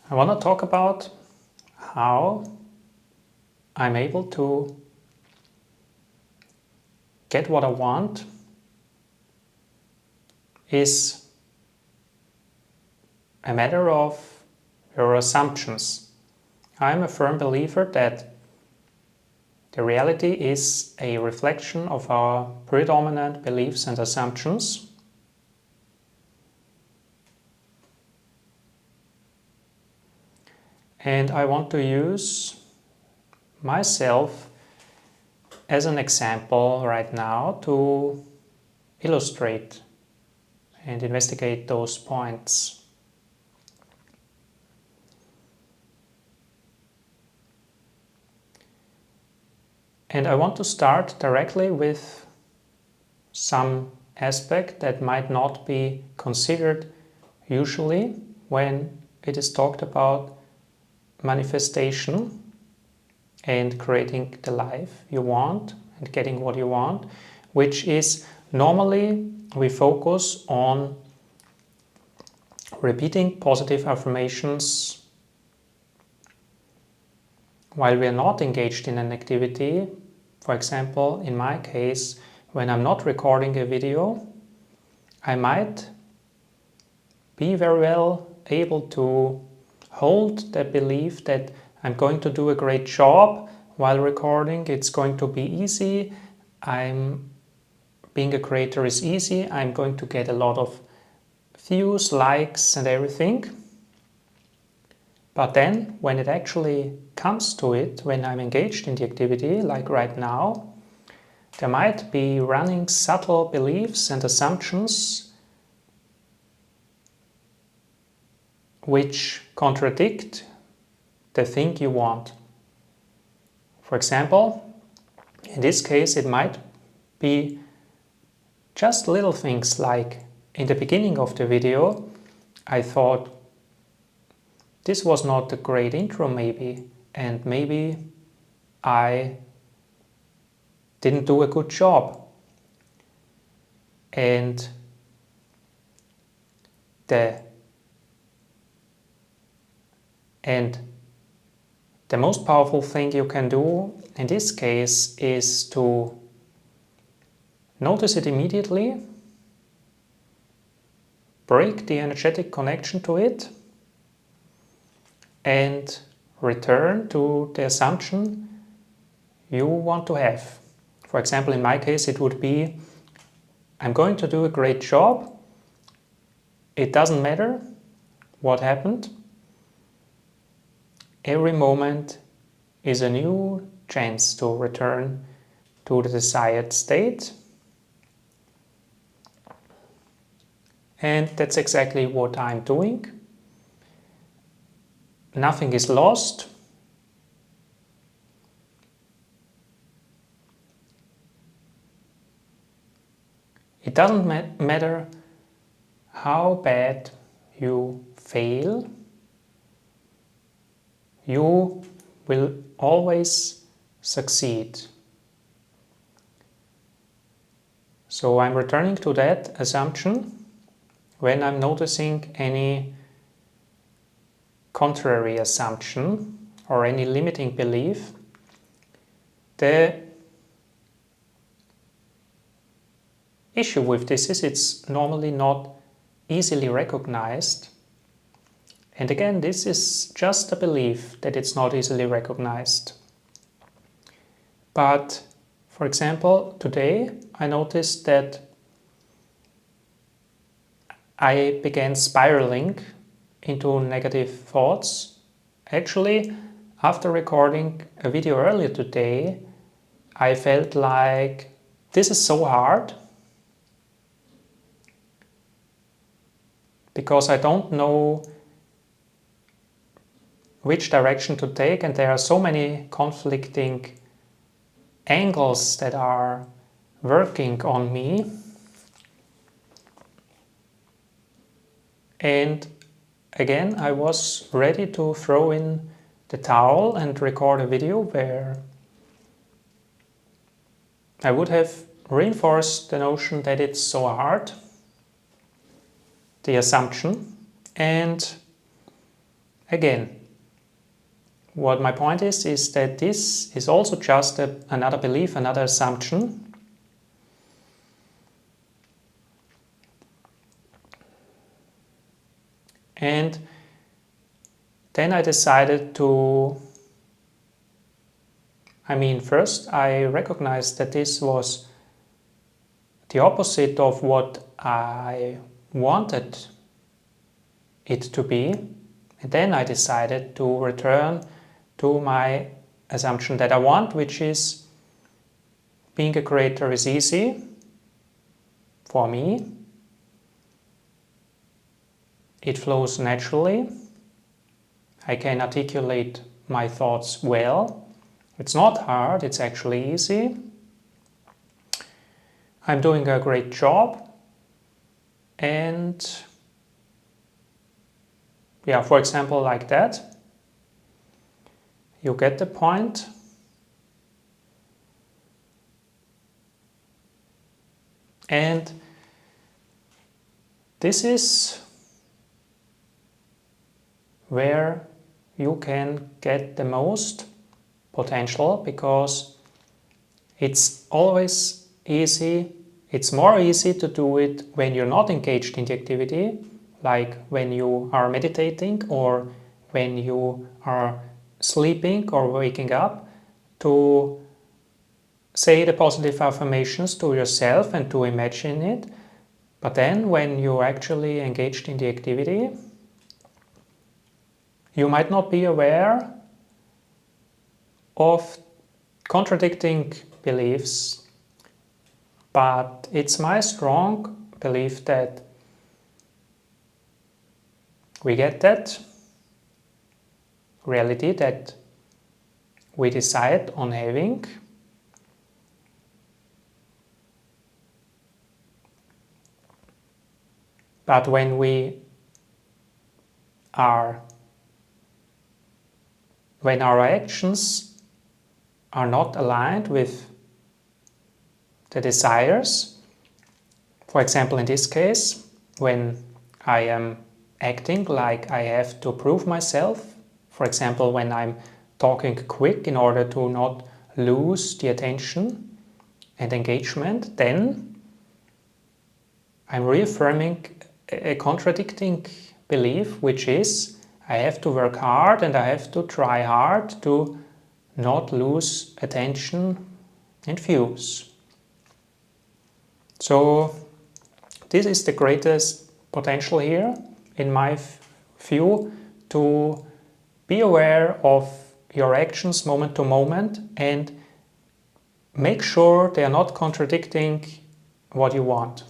I want to talk about how I'm able to get what I want is a matter of your assumptions. I'm a firm believer that the reality is a reflection of our predominant beliefs and assumptions. And I want to use myself as an example right now to illustrate and investigate those points. And I want to start directly with some aspect that might not be considered usually when it is talked about manifestation and creating the life you want and getting what you want, which is normally we focus on repeating positive affirmations while we are not engaged in an activity. For example, in my case, when I'm not recording a video, I might be very well able to hold the belief that I'm going to do a great job while recording. It's going to be easy. Being a creator is easy. I'm going to get a lot of views, likes, and everything. But then, when it actually comes to it, when I'm engaged in the activity, like right now, there might be running subtle beliefs and assumptions which contradict the thing you want. For example, in this case, it might be just little things like in the beginning of the video, I thought this was not a great intro maybe, and maybe I didn't do a good job. And the most powerful thing you can do in this case is to notice it immediately, break the energetic connection to it, and return to the assumption you want to have. For example, in my case, it would be, I'm going to do a great job. It doesn't matter what happened. Every moment is a new chance to return to the desired state. And that's exactly what I'm doing. Nothing is lost. It doesn't matter how bad you fail. You will always succeed. So I'm returning to that assumption when I'm noticing any contrary assumption or any limiting belief. The issue with this is it's normally not easily recognized. And again, this is just a belief that it's not easily recognized. But, for example, today I noticed that I began spiraling into negative thoughts. Actually, after recording a video earlier today, I felt like this is so hard because I don't know which direction to take, and there are so many conflicting angles that are working on me. And again, I was ready to throw in the towel and record a video where I would have reinforced the notion that it's so hard, the assumption. And again, what my point is that this is also just another belief, another assumption. And then I decided to, first I recognized that this was the opposite of what I wanted it to be. And then I decided to return to my assumption that I want, which is being a creator is easy for me. It flows naturally. I can articulate my thoughts well. It's not hard, it's actually easy. I'm doing a great job. And yeah, for example, like that. You get the point. And this is where you can get the most potential, because it's always easy. It's more easy to do it when you're not engaged in the activity, like when you are meditating or when you are sleeping or waking up, to say the positive affirmations to yourself and to imagine it. But then when you're actually engaged in the activity, you might not be aware of contradicting beliefs, but it's my strong belief that we get that reality that we decide on having. But when our actions are not aligned with the desires, for example, in this case, when I am acting like I have to prove myself, for example, when I'm talking quick in order to not lose the attention and engagement, then I'm reaffirming a contradicting belief, which is I have to work hard and I have to try hard to not lose attention and fuse. So this is the greatest potential here, in my view, to be aware of your actions moment to moment and make sure they are not contradicting what you want.